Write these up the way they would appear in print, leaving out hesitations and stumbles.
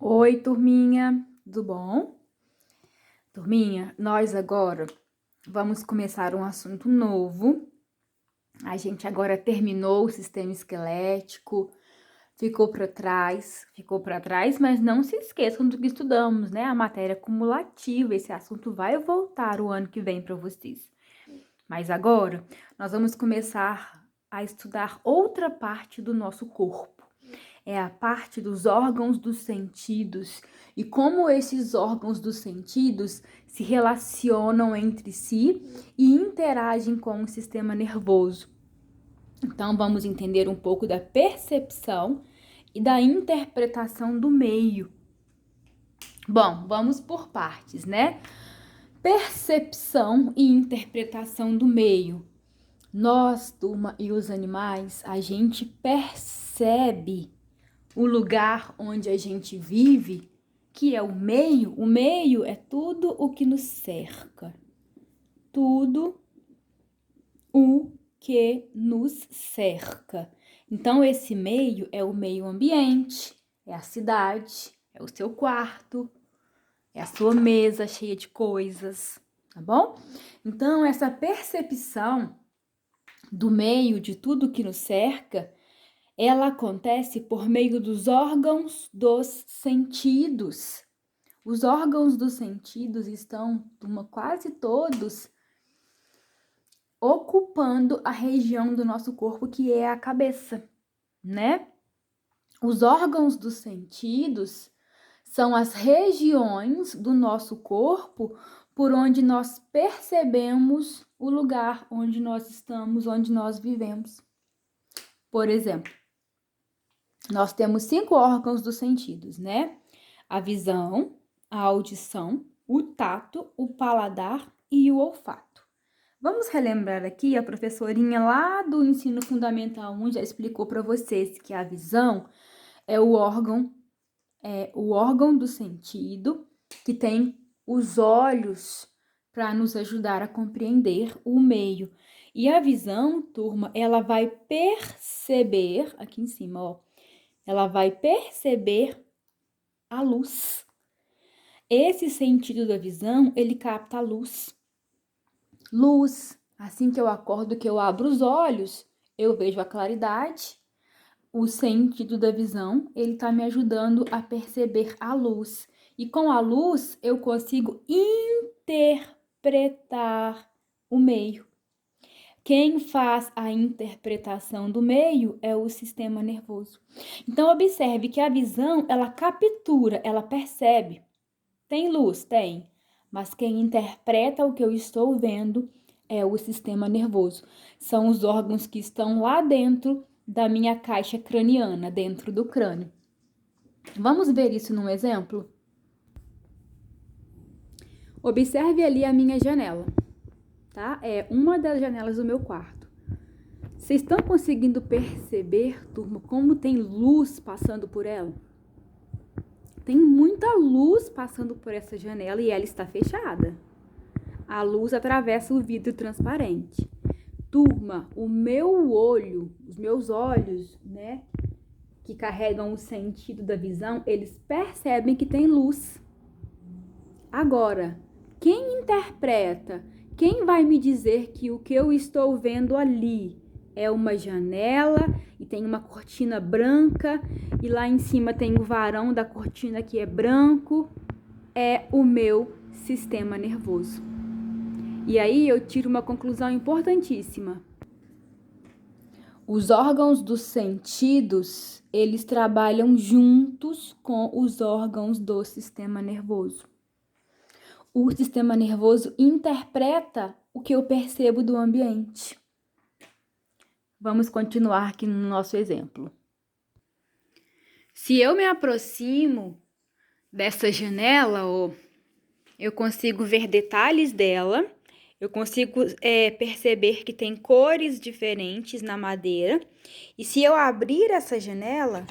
Oi, turminha, tudo bom? Turminha, nós agora vamos começar um assunto novo. A gente agora terminou o sistema esquelético, ficou para trás, mas não se esqueçam do que estudamos, né? A matéria cumulativa, esse assunto vai voltar o ano que vem para vocês. Mas agora nós vamos começar a estudar outra parte do nosso corpo. É a parte dos órgãos dos sentidos e como esses órgãos dos sentidos se relacionam entre si e interagem com o sistema nervoso. Então, vamos entender um pouco da percepção e da interpretação do meio. Bom, vamos por partes, né? Percepção e interpretação do meio. Nós, turma, e os animais, a gente percebe o lugar onde a gente vive, que é o meio. O meio é tudo o que nos cerca. Tudo o que nos cerca. Então, esse meio é o meio ambiente, é a cidade, é o seu quarto, é a sua mesa cheia de coisas, tá bom? Então, essa percepção do meio, de tudo que nos cerca, ela acontece por meio dos órgãos dos sentidos. Os órgãos dos sentidos estão, quase todos, ocupando a região do nosso corpo que é a cabeça, né? Os órgãos dos sentidos são as regiões do nosso corpo por onde nós percebemos o lugar onde nós estamos, onde nós vivemos. Por exemplo, nós temos 5 órgãos dos sentidos, né? A visão, a audição, o tato, o paladar e o olfato. Vamos relembrar aqui, a professorinha lá do ensino fundamental 1 já explicou para vocês que a visão é o órgão do sentido que tem os olhos para nos ajudar a compreender o meio. E a visão, turma, ela vai perceber, aqui em cima, ó, ela vai perceber a luz. Esse sentido da visão, ele capta a luz. Luz, assim que eu acordo, que eu abro os olhos, eu vejo a claridade. O sentido da visão, ele tá me ajudando a perceber a luz. E com a luz, eu consigo interpretar o meio. Quem faz a interpretação do meio é o sistema nervoso. Então, observe que a visão, ela captura, ela percebe. Tem luz? Tem. Mas quem interpreta o que eu estou vendo é o sistema nervoso. São os órgãos que estão lá dentro da minha caixa craniana, dentro do crânio. Vamos ver isso num exemplo? Observe ali a minha janela, tá? É uma das janelas do meu quarto. Vocês estão conseguindo perceber, turma, como tem luz passando por ela? Tem muita luz passando por essa janela e ela está fechada. A luz atravessa o vidro transparente. Turma, o meu olho, os meus olhos, né, que carregam o sentido da visão, eles percebem que tem luz. Agora, quem interpreta, quem vai me dizer que o que eu estou vendo ali é uma janela e tem uma cortina branca e lá em cima tem o varão da cortina que é branco? É o meu sistema nervoso. E aí eu tiro uma conclusão importantíssima. Os órgãos dos sentidos, eles trabalham juntos com os órgãos do sistema nervoso. O sistema nervoso interpreta o que eu percebo do ambiente. Vamos continuar aqui no nosso exemplo. Se eu me aproximo dessa janela, eu consigo ver detalhes dela, eu consigo perceber que tem cores diferentes na madeira. E se eu abrir essa janela...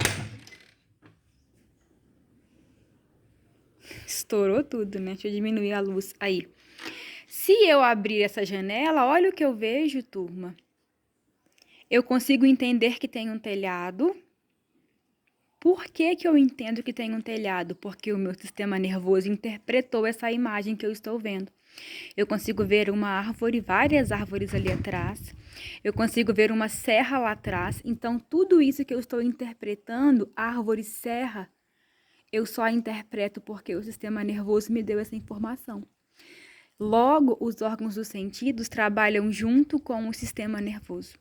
Estourou tudo, né? Deixa eu diminuir a luz aí. Se eu abrir essa janela, olha o que eu vejo, turma. Eu consigo entender que tem um telhado, Por que que eu entendo que tem um telhado? Porque o meu sistema nervoso interpretou essa imagem que eu estou vendo. Eu consigo ver uma árvore, várias árvores ali atrás. Eu consigo ver uma serra lá atrás. Então, tudo isso que eu estou interpretando, árvore, serra, eu só interpreto porque o sistema nervoso me deu essa informação. Logo, os órgãos dos sentidos trabalham junto com o sistema nervoso.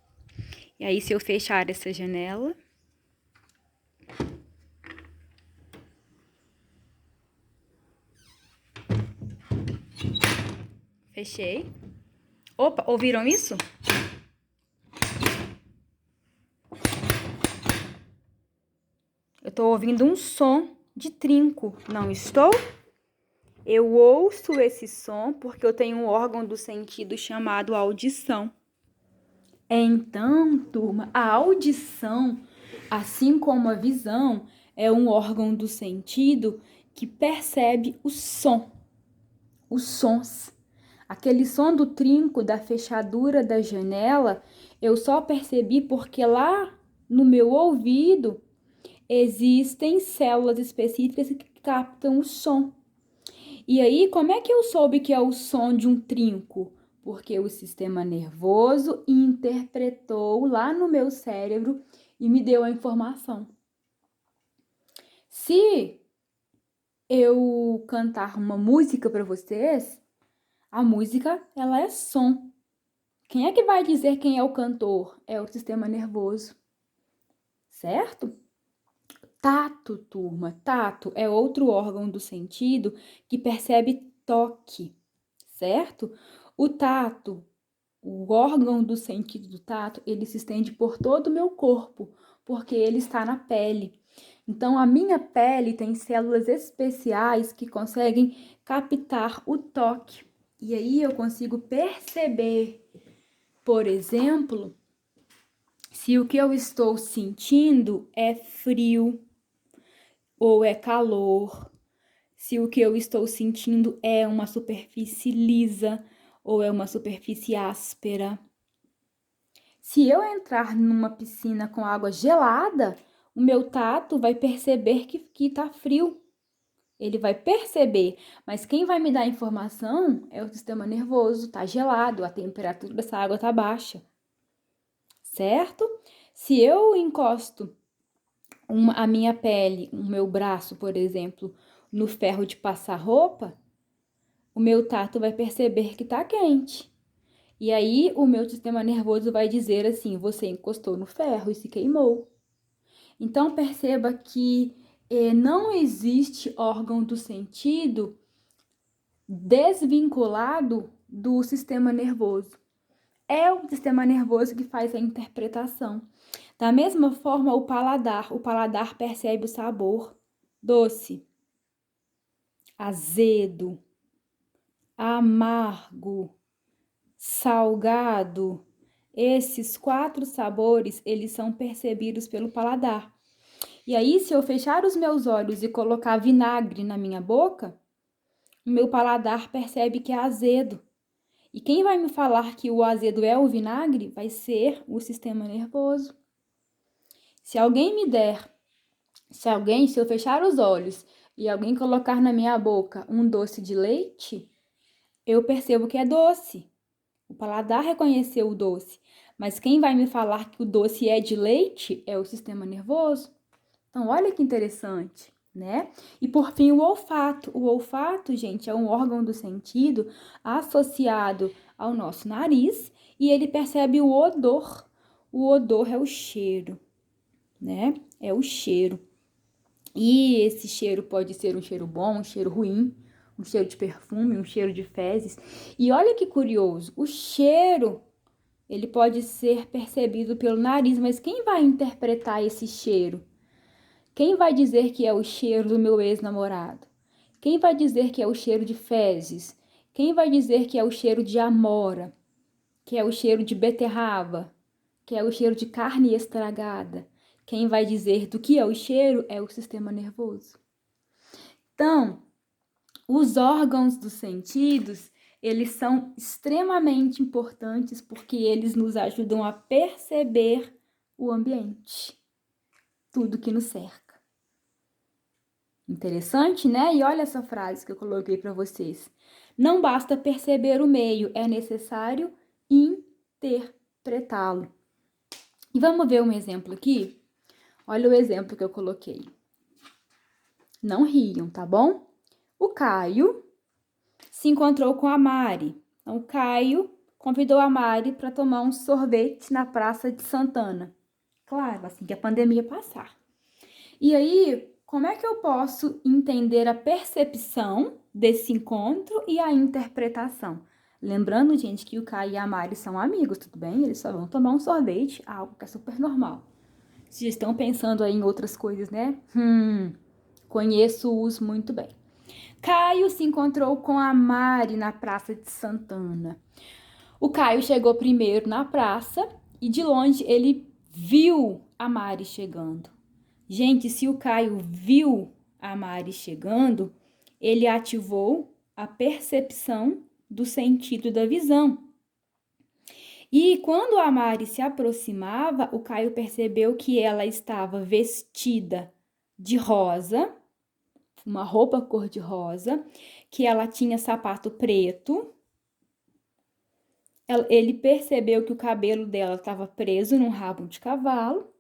E aí, se eu fechar essa janela... Fechei. Opa, ouviram isso? Eu estou ouvindo um som de trinco, não estou? Eu ouço esse som porque eu tenho um órgão do sentido chamado audição. Então, turma, a audição, assim como a visão, é um órgão do sentido que percebe o som, os sons. Aquele som do trinco da fechadura da janela, eu só percebi porque lá no meu ouvido existem células específicas que captam o som. E aí, como é que eu soube que é o som de um trinco? Porque o sistema nervoso interpretou lá no meu cérebro e me deu a informação. Se eu cantar uma música para vocês, a música, ela é som. Quem é que vai dizer quem é o cantor? É o sistema nervoso, certo? Tato, turma, tato é outro órgão do sentido que percebe toque, certo? O tato, o órgão do sentido do tato, ele se estende por todo o meu corpo, porque ele está na pele. Então, a minha pele tem células especiais que conseguem captar o toque. E aí eu consigo perceber, por exemplo, se o que eu estou sentindo é frio ou é calor, se o que eu estou sentindo é uma superfície lisa ou é uma superfície áspera. Se eu entrar numa piscina com água gelada, o meu tato vai perceber que tá frio. Ele vai perceber, mas quem vai me dar a informação é o sistema nervoso, tá gelado, a temperatura dessa água tá baixa, certo? Se eu encosto a minha pele, o meu braço, por exemplo, no ferro de passar roupa, o meu tato vai perceber que tá quente. E aí o meu sistema nervoso vai dizer assim: você encostou no ferro e se queimou. Então perceba que não existe órgão do sentido desvinculado do sistema nervoso. É o sistema nervoso que faz a interpretação. Da mesma forma, o paladar percebe o sabor doce, azedo, amargo, salgado. Esses 4 sabores, eles são percebidos pelo paladar. E aí, se eu fechar os meus olhos e colocar vinagre na minha boca, o meu paladar percebe que é azedo. E quem vai me falar que o azedo é o vinagre vai ser o sistema nervoso. Se eu fechar os olhos e alguém colocar na minha boca um doce de leite, eu percebo que é doce. O paladar reconheceu o doce, mas quem vai me falar que o doce é de leite é o sistema nervoso. Então, olha que interessante, né? E por fim, o olfato. O olfato, gente, é um órgão do sentido associado ao nosso nariz e ele percebe o odor. O odor é o cheiro, né? É o cheiro. E esse cheiro pode ser um cheiro bom, um cheiro ruim, um cheiro de perfume, um cheiro de fezes. E olha que curioso, o cheiro, ele pode ser percebido pelo nariz, mas quem vai interpretar esse cheiro? Quem vai dizer que é o cheiro do meu ex-namorado? Quem vai dizer que é o cheiro de fezes? Quem vai dizer que é o cheiro de amora? Que é o cheiro de beterraba? Que é o cheiro de carne estragada? Quem vai dizer do que é o cheiro é o sistema nervoso. Então, os órgãos dos sentidos, eles são extremamente importantes porque eles nos ajudam a perceber o ambiente, tudo que nos cerca. Interessante, né? E olha essa frase que eu coloquei para vocês. Não basta perceber o meio, é necessário interpretá-lo. E vamos ver um exemplo aqui? Olha o exemplo que eu coloquei. Não riam, tá bom? O Caio se encontrou com a Mari. Então, o Caio convidou a Mari para tomar um sorvete na Praça de Santana. Claro, assim que a pandemia passar. E aí, como é que eu posso entender a percepção desse encontro e a interpretação? Lembrando, gente, que o Caio e a Mari são amigos, tudo bem? Eles só vão tomar um sorvete, algo que é super normal. Se estão pensando aí em outras coisas, né? Conheço-os muito bem. Caio se encontrou com a Mari na Praça de Santana. O Caio chegou primeiro na praça e de longe ele viu a Mari chegando. Gente, se o Caio viu a Mari chegando, ele ativou a percepção do sentido da visão. E quando a Mari se aproximava, o Caio percebeu que ela estava vestida de rosa, uma roupa cor-de-rosa, que ela tinha sapato preto. Ele percebeu que o cabelo dela estava preso num rabo de cavalo.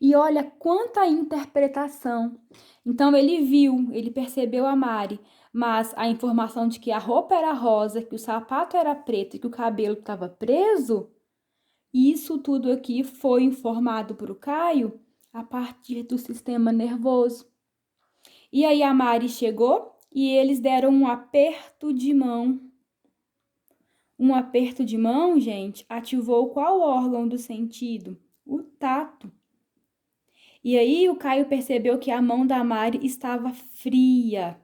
E olha quanta interpretação. Então ele percebeu a Mari, mas a informação de que a roupa era rosa, que o sapato era preto e que o cabelo estava preso, isso tudo aqui foi informado para o Caio a partir do sistema nervoso. E aí a Mari chegou e eles deram um aperto de mão. Um aperto de mão, gente, ativou qual órgão do sentido? O tato. E aí o Caio percebeu que a mão da Mari estava fria,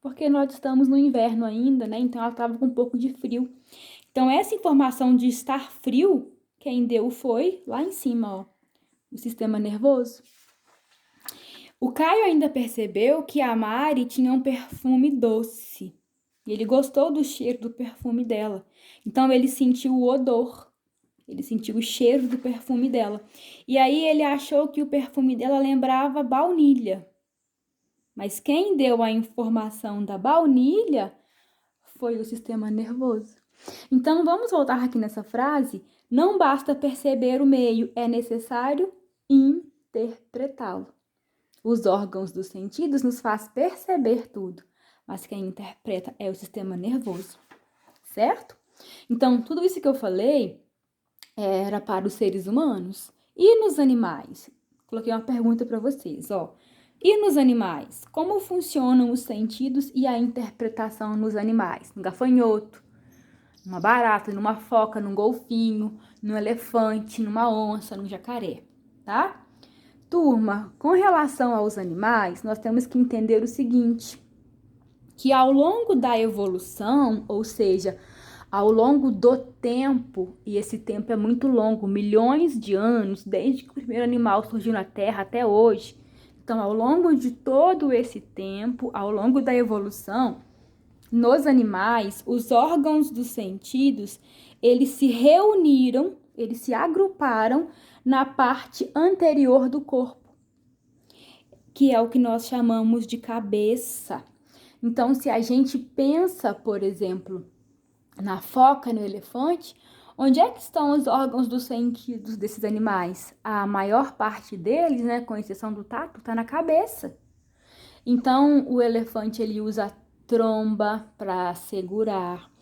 porque nós estamos no inverno ainda, né? Então ela estava com um pouco de frio. Então essa informação de estar frio, quem deu foi lá em cima, ó, o sistema nervoso. O Caio ainda percebeu que a Mari tinha um perfume doce. E ele gostou do cheiro do perfume dela. Então ele sentiu o odor. Ele sentiu o cheiro do perfume dela. E aí ele achou que o perfume dela lembrava baunilha. Mas quem deu a informação da baunilha foi o sistema nervoso. Então vamos voltar aqui nessa frase. Não basta perceber o meio, é necessário interpretá-lo. Os órgãos dos sentidos nos faz perceber tudo, mas quem interpreta é o sistema nervoso, certo? Então, tudo isso que eu falei era para os seres humanos. E nos animais? Coloquei uma pergunta para vocês, ó. E nos animais? Como funcionam os sentidos e a interpretação nos animais? No gafanhoto, numa barata, numa foca, num golfinho, num elefante, numa onça, num jacaré, tá? Turma, com relação aos animais, nós temos que entender o seguinte, que ao longo da evolução, ou seja, ao longo do tempo, e esse tempo é muito longo, milhões de anos, desde que o primeiro animal surgiu na Terra até hoje. Então, ao longo de todo esse tempo, ao longo da evolução, nos animais, os órgãos dos sentidos, eles se reuniram, eles se agruparam na parte anterior do corpo, que é o que nós chamamos de cabeça. Então, se a gente pensa, por exemplo, na foca, no elefante, onde é que estão os órgãos dos sentidos desses animais? A maior parte deles, né, com exceção do tato, está na cabeça. Então, o elefante, ele usa a tromba para segurar.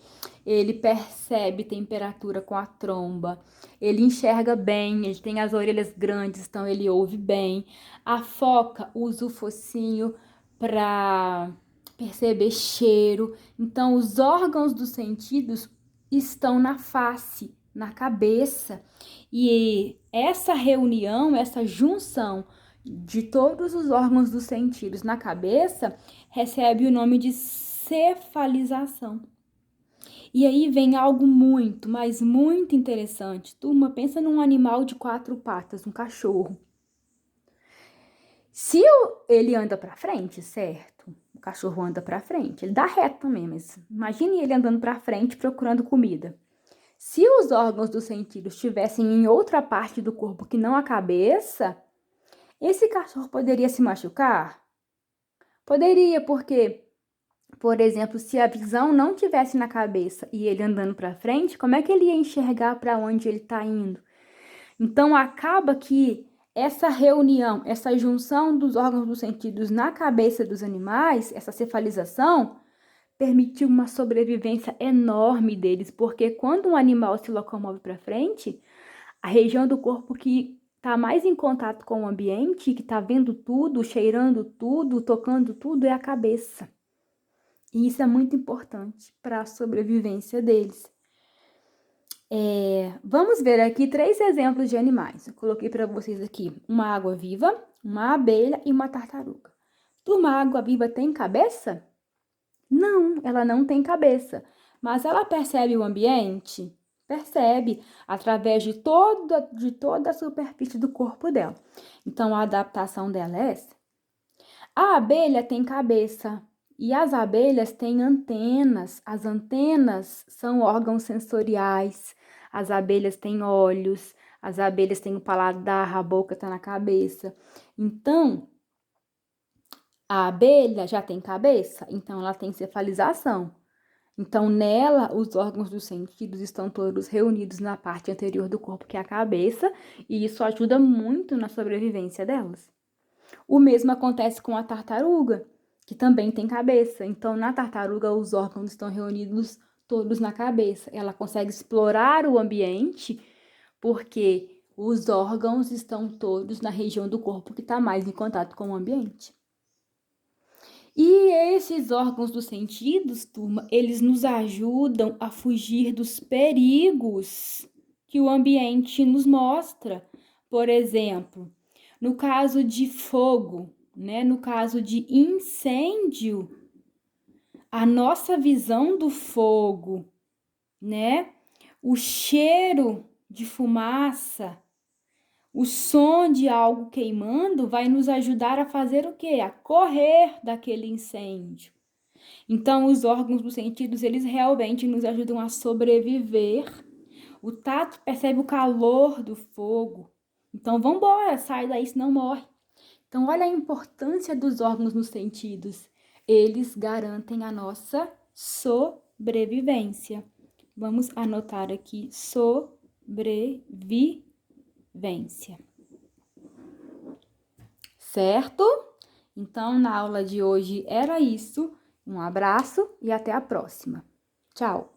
Ele percebe temperatura com a tromba. Ele enxerga bem, ele tem as orelhas grandes, então ele ouve bem. A foca usa o focinho para perceber cheiro. Então, os órgãos dos sentidos estão na face, na cabeça. E essa reunião, essa junção de todos os órgãos dos sentidos na cabeça recebe o nome de cefalização. E aí vem algo muito, mas muito interessante. Turma, pensa num animal de 4 patas, um cachorro. Se ele anda para frente, certo? O cachorro anda para frente, ele dá reto também, mas imagine ele andando para frente procurando comida. Se os órgãos dos sentidos estivessem em outra parte do corpo que não a cabeça, esse cachorro poderia se machucar? Poderia, porque, por exemplo, se a visão não tivesse na cabeça e ele andando para frente, como é que ele ia enxergar para onde ele está indo? Então, acaba que essa reunião, essa junção dos órgãos dos sentidos na cabeça dos animais, essa cefalização, permitiu uma sobrevivência enorme deles, porque quando um animal se locomove para frente, a região do corpo que está mais em contato com o ambiente, que está vendo tudo, cheirando tudo, tocando tudo, é a cabeça. E isso é muito importante para a sobrevivência deles. Vamos ver aqui 3 exemplos de animais. Eu coloquei para vocês aqui uma água-viva, uma abelha e uma tartaruga. Turma, a água-viva tem cabeça? Não, ela não tem cabeça. Mas ela percebe o ambiente? Percebe, através de toda a superfície do corpo dela. Então, a adaptação dela é essa. A abelha tem cabeça e as abelhas têm antenas. As antenas são órgãos sensoriais. As abelhas têm olhos, as abelhas têm o paladar, a boca está na cabeça. Então, a abelha já tem cabeça, então ela tem cefalização. Então, nela, os órgãos dos sentidos estão todos reunidos na parte anterior do corpo, que é a cabeça, e isso ajuda muito na sobrevivência delas. O mesmo acontece com a tartaruga, que também tem cabeça. Então, na tartaruga, os órgãos estão reunidos todos na cabeça. Ela consegue explorar o ambiente porque os órgãos estão todos na região do corpo que está mais em contato com o ambiente. E esses órgãos dos sentidos, turma, eles nos ajudam a fugir dos perigos que o ambiente nos mostra. Por exemplo, no caso de fogo, né? No caso de incêndio, a nossa visão do fogo, né? O cheiro de fumaça, o som de algo queimando vai nos ajudar a fazer o quê? A correr daquele incêndio. Então, os órgãos dos sentidos, eles realmente nos ajudam a sobreviver. O tato percebe o calor do fogo. Então, vambora, sai daí, senão morre. Então, olha a importância dos órgãos nos sentidos. Eles garantem a nossa sobrevivência. Vamos anotar aqui, sobrevivência. Certo? Então, na aula de hoje era isso. Um abraço e até a próxima. Tchau!